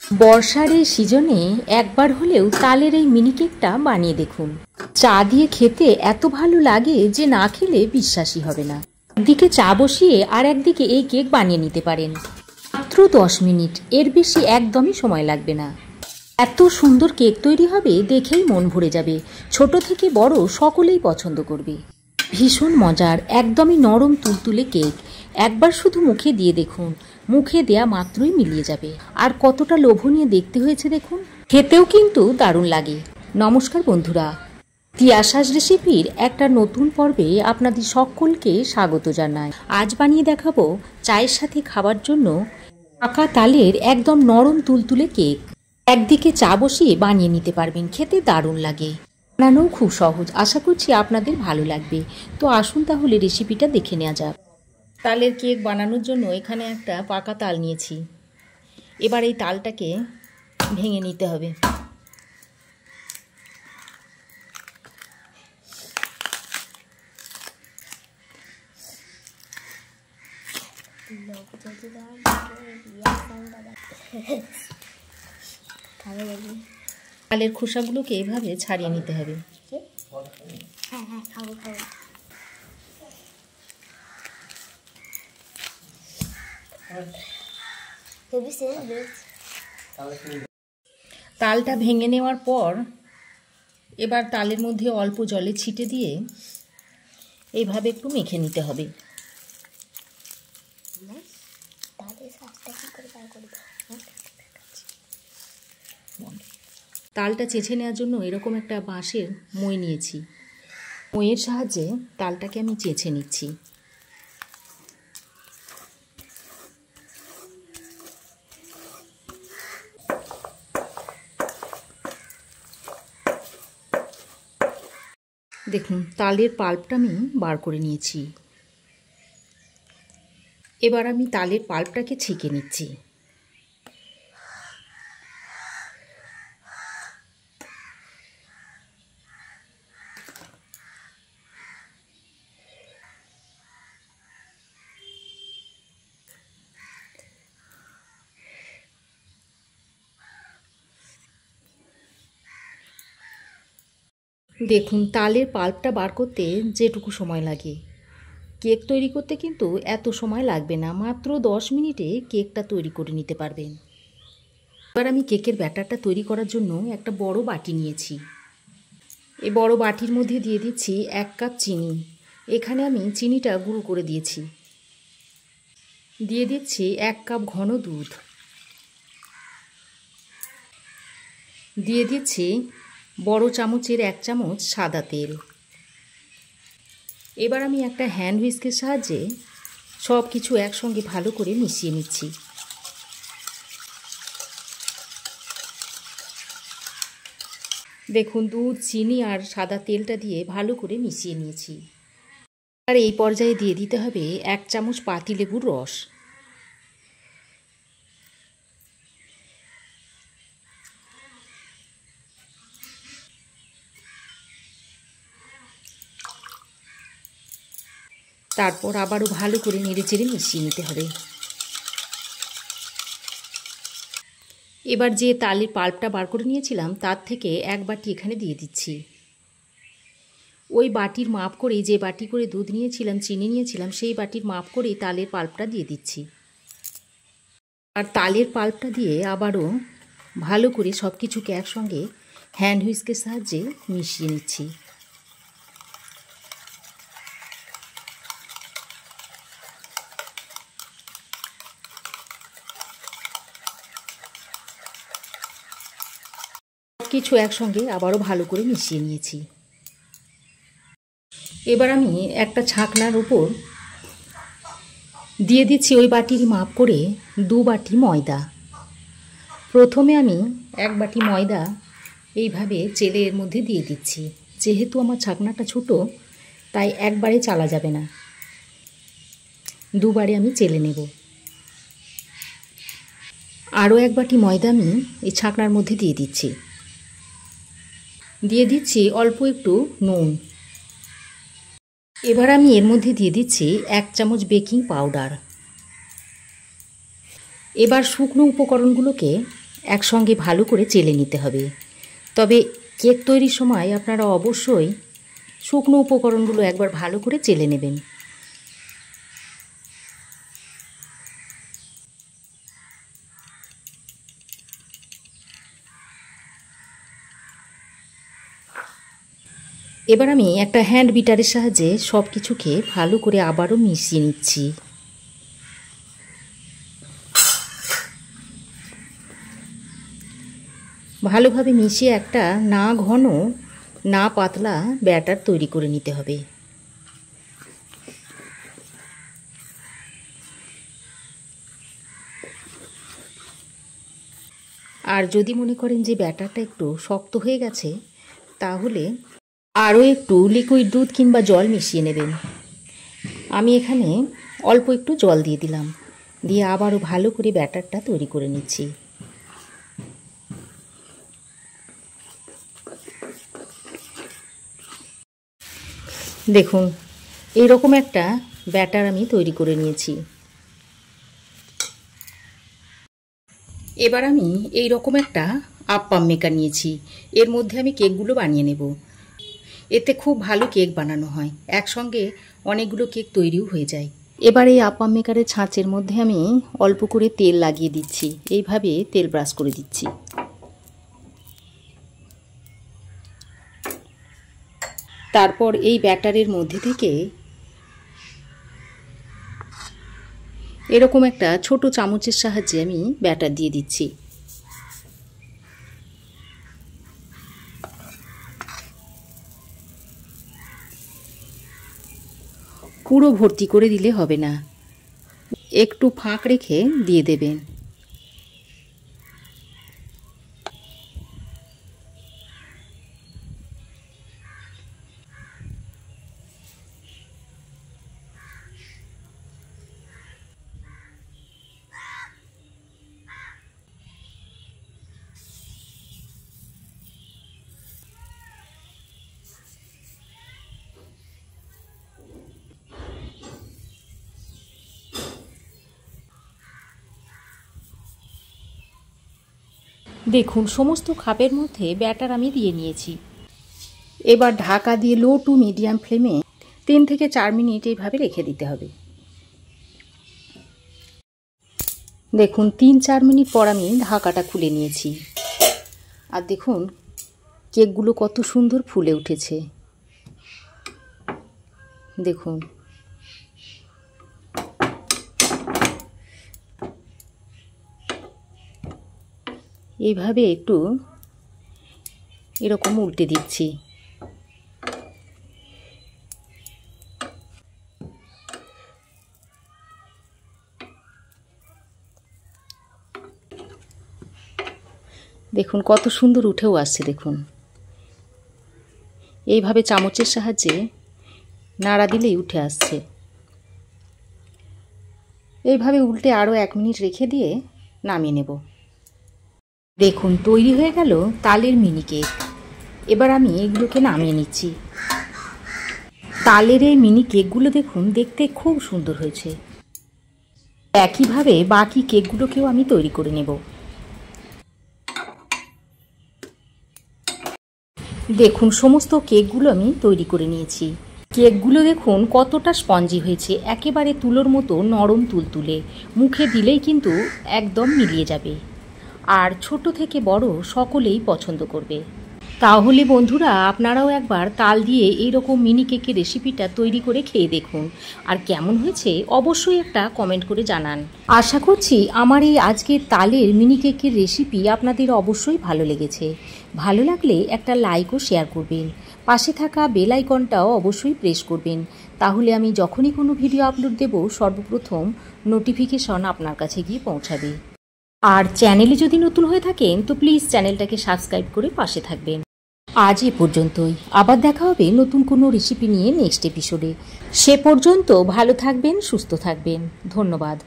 বর্ষার এই সিজনে একবার হলেও তালের এই মিনি কেকটা বানিয়ে দেখুন। চা দিয়ে খেতে এত ভালো লাগে যে না খেলে বিশ্বাসই হবে না। একদিকে চা বসিয়ে আর একদিকে এই কেক বানিয়ে নিতে পারেন। মাত্র 10 মিনিট, এর বেশি একদমই সময় লাগবে না। এত সুন্দর কেক তৈরি হবে দেখেই মন ভরে যাবে। ছোট থেকে বড় সকলেই পছন্দ করবে। ভীষণ মজার, একদমই নরম তুলতুলে কেক। একবার শুধু মুখে দিয়ে দেখুন, মুখে দেয়া মাত্রই মিলিয়ে যাবে। আর কতটা লোভনীয় দেখতে হয়েছে দেখুন, খেতেও কিন্তু দারুণ লাগে। নমস্কার বন্ধুরা, তিয়াশাস রেসিপির একটা নতুন পর্বে আপনাদের সকলকে স্বাগত জানাই। আজ বানিয়ে দেখাবো চায়ের সাথে খাবার জন্য পাকা তালের একদম নরম তুলতুলে কেক। একদিকে চা বসিয়ে বানিয়ে নিতে পারবেন, খেতে দারুণ লাগে। বানানোও খুব সহজ, আশা করছি আপনাদের ভালো লাগবে। তো আসুন তাহলে রেসিপিটা দেখে নেওয়া যাক। তালের কেক বানানোর জন্য এখানে একটা পাকা তাল নিয়েছি। এবার এই তালটাকে ভেঙে নিতে হবে। তালের খোসাগুলোকে এভাবে ছাড়িয়ে নিতে হবে। তালটা ভেঙে নেওয়ার পর এবার তালের মধ্যে অল্প জলে ছিটে দিয়ে এইভাবে একটু মেখে নিতে হবে। তালটা চেঁচে নেওয়ার জন্য এরকম একটা বাঁশের মই নিয়েছি। মইয়ের সাহায্যে তালটাকে আমি চেঁচে নিচ্ছি। দেখুন, তালের পাল্পটা আমি বার করে নিয়েছি। এবার আমি তালের পাল্পটাকে ছেঁকে নিচ্ছি। দেখুন, তালের পাল্পটা বার করতে যেটুকু সময় লাগে, কেক তৈরি করতে কিন্তু এত সময় লাগবে না। মাত্র 10 মিনিটে কেকটা তৈরি করে নিতে পারবেন। এবার আমি কেকের ব্যাটারটা তৈরি করার জন্য একটা বড় বাটি নিয়েছি। এই বড় বাটির মধ্যে দিয়ে দিচ্ছি 1 কাপ চিনি। এখানে আমি চিনিটা গুঁড়ো করে দিয়েছি। দিয়ে দিচ্ছি 1 কাপ ঘন দুধ। দিয়ে দিচ্ছি বড় চামচের 1 চামচ সাদা তেল। এবার আমি একটা হ্যান্ড হুইস্কের সাহায্যে সব কিছু একসঙ্গে ভালো করে মিশিয়ে নিচ্ছি। দেখুন, দুধ, চিনি আর সাদা তেলটা দিয়ে ভালো করে মিশিয়ে নিয়েছি। আর এই পর্যায়ে দিয়ে দিতে হবে 1 চামচ পাতিলেবুর রস। তারপর আবারও ভালো করে নেড়েচেড়ে মিশিয়ে নিতে হবে। এবার যে তালের পাল্পটা বার করে নিয়েছিলাম তার থেকে 1 বাটি এখানে দিয়ে দিচ্ছি। ওই বাটির মাপ করে, যে বাটি করে দুধ নিয়েছিলাম, চিনি নিয়েছিলাম, সেই বাটির মাপ করেই তালের পাল্পটা দিয়ে দিচ্ছি। আর তালের পাল্পটা দিয়ে আবারও ভালো করে সব কিছুকে একসঙ্গে হ্যান্ড হুইস্কের সাহায্যে মিশিয়ে নিচ্ছি। কিছু একসঙ্গে আবারও ভালো করে মিশিয়ে নিয়েছি। এবার আমি একটা ছাঁকনার উপর দিয়ে দিচ্ছি ওই বাটির মাপ করে 2 বাটি ময়দা। প্রথমে আমি 1 বাটি ময়দা এইভাবে চেলে এর মধ্যে দিয়ে দিচ্ছি। যেহেতু আমার ছাঁকনাটা ছোট, তাই একবারে চালা যাবে না, 2 বারে আমি চেলে নেব। আরও 1 বাটি ময়দা আমি এই ছাঁকনার মধ্যে দিয়ে দিচ্ছি। দিয়ে দিচ্ছি অল্প একটু নুন। এবার আমি এর মধ্যে দিয়ে দিচ্ছি 1 চামচ বেকিং পাউডার। এবার শুকনো উপকরণগুলোকে একসঙ্গে ভালো করে চেলে নিতে হবে। তবে কেক তৈরির সময় আপনারা অবশ্যই শুকনো উপকরণগুলো একবার ভালো করে চেলে নেবেন। এবার আমি একটা হ্যান্ড বিটারের সাহায্যে সব কিছুকে ভালো করে আবারও মিশিয়ে নিচ্ছি। ভালোভাবে মিশিয়ে একটা না ঘন না পাতলা ব্যাটার তৈরি করে নিতে হবে। আর যদি মনে করেন যে ব্যাটারটা একটু শক্ত হয়ে গেছে, তাহলে আরও একটু লিকুইড দুধ কিংবা জল মিশিয়ে নেবেন। আমি এখানে অল্প একটু জল দিয়ে দিলাম, দিয়ে আবারও ভালো করে ব্যাটারটা তৈরি করে নিচ্ছি। দেখুন, এইরকম একটা ব্যাটার আমি তৈরি করে নিয়েছি। এবার আমি এই রকম একটা আপ্পাম মেকার নিয়েছি। এর মধ্যে আমি কেকগুলো বানিয়ে নেব। এতে খুব ভালো কেক বানানো হয়, একসঙ্গে অনেকগুলো কেক তৈরিও হয়ে যায়। এবার এই আপ্পাম মেকারের ছাঁচের মধ্যে আমি অল্প করে তেল লাগিয়ে দিচ্ছি। এইভাবে তেল ব্রাশ করে দিচ্ছি। তারপর এই ব্যাটারের মধ্যে থেকে এরকম একটা ছোট চামচের সাহায্যে আমি ব্যাটার দিয়ে দিচ্ছি। পুরো ভর্তি করে দিলে হবে না, একটু ফাঁক রেখে দিয়ে দেবেন। দেখুন, সমস্ত খাপের মধ্যে ব্যাটার আমি দিয়ে নিয়েছি। এবার ঢাকা দিয়ে লো টু মিডিয়াম ফ্লেমে 3 থেকে 4 মিনিট এইভাবে রেখে দিতে হবে। দেখুন, 3-4 মিনিট পর আমি ঢাকাটা খুলে নিয়েছি। আর দেখুন কেকগুলো কত সুন্দর ফুলে উঠেছে। দেখুন, এইভাবে একটু এরকম উল্টে দিচ্ছি। দেখুন কত সুন্দর উঠেও আসছে। দেখুন, এইভাবে চামচের সাহায্যে নাড়া দিলেই উঠে আসছে। এইভাবে উল্টে আরও 1 মিনিট রেখে দিয়ে নামিয়ে নেব। দেখুন, তৈরি হয়ে গেল তালের মিনি কেক। এবার আমি এগুলোকে নামিয়ে নিচ্ছি। তালের এই মিনি কেকগুলো দেখুন দেখতে খুব সুন্দর হয়েছে। একইভাবে বাকি কেকগুলোকেও আমি তৈরি করে নেব। দেখুন, সমস্ত কেকগুলো আমি তৈরি করে নিয়েছি। কেকগুলো দেখুন কতটা স্পঞ্জি হয়েছে, একেবারে তুলোর মতো নরম তুলতুলে, মুখে দিলেই কিন্তু একদম মিলিয়ে যাবে। আর ছোট থেকে বড় সকলেই পছন্দ করবে। তাহলে বন্ধুরা, আপনারাও একবার তাল দিয়ে এইরকম মিনি কেকের রেসিপিটা তৈরি করে খেয়ে দেখুন। আর কেমন হয়েছে অবশ্যই একটা কমেন্ট করে জানান। আশা করছি আমার এই আজকের তালের মিনি কেকের রেসিপি আপনাদের অবশ্যই ভালো লেগেছে। ভালো লাগলে একটা লাইক ও শেয়ার করবেন। পাশে থাকা বেল আইকনটাও অবশ্যই প্রেস করবেন, তাহলে আমি যখনই কোনো ভিডিও আপলোড দেব সর্বপ্রথম নোটিফিকেশন আপনার কাছে গিয়ে পৌঁছাবে। আর চ্যানেলে যদি নতুন হয়ে থাকেন তো প্লিজ চ্যানেলটাকে সাবস্ক্রাইব করে পাশে থাকবেন। আজ এ পর্যন্তই, আবার দেখা হবে নতুন কোনো রেসিপি নিয়ে নেক্সট এপিসোডে। সে পর্যন্ত ভালো থাকবেন, সুস্থ থাকবেন। ধন্যবাদ।